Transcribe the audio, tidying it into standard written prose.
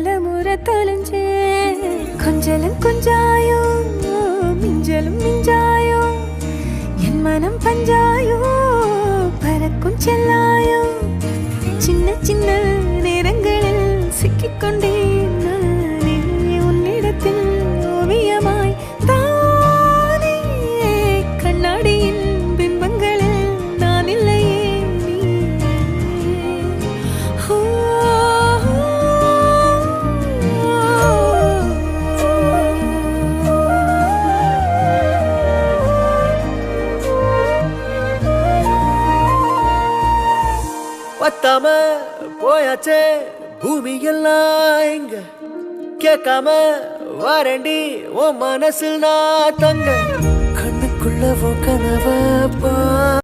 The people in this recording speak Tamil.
பல முறை தொலைஞ்சே கொஞ்சலும் கொஞ்சாயோ மிஞ்சலும் மிஞ்சாயோ என் மனம் பஞ்சாயோ பறக்கும் செல்லாயோ சின்ன சின்ன நேரங்களில் சிக்கிக்கொண்டேன் நானே உன்னிடத்தில் ஓவியமாய் தானே கண்ணாடியின் பிம்பங்களில் நான் இல்லையே நீ பத்தாம போயாச்சே பூமி எல்லாம் இங்க கேட்காம வாரண்டி உன் மனசில் நான் தங்க கண்ணுக்குள்ள கனவ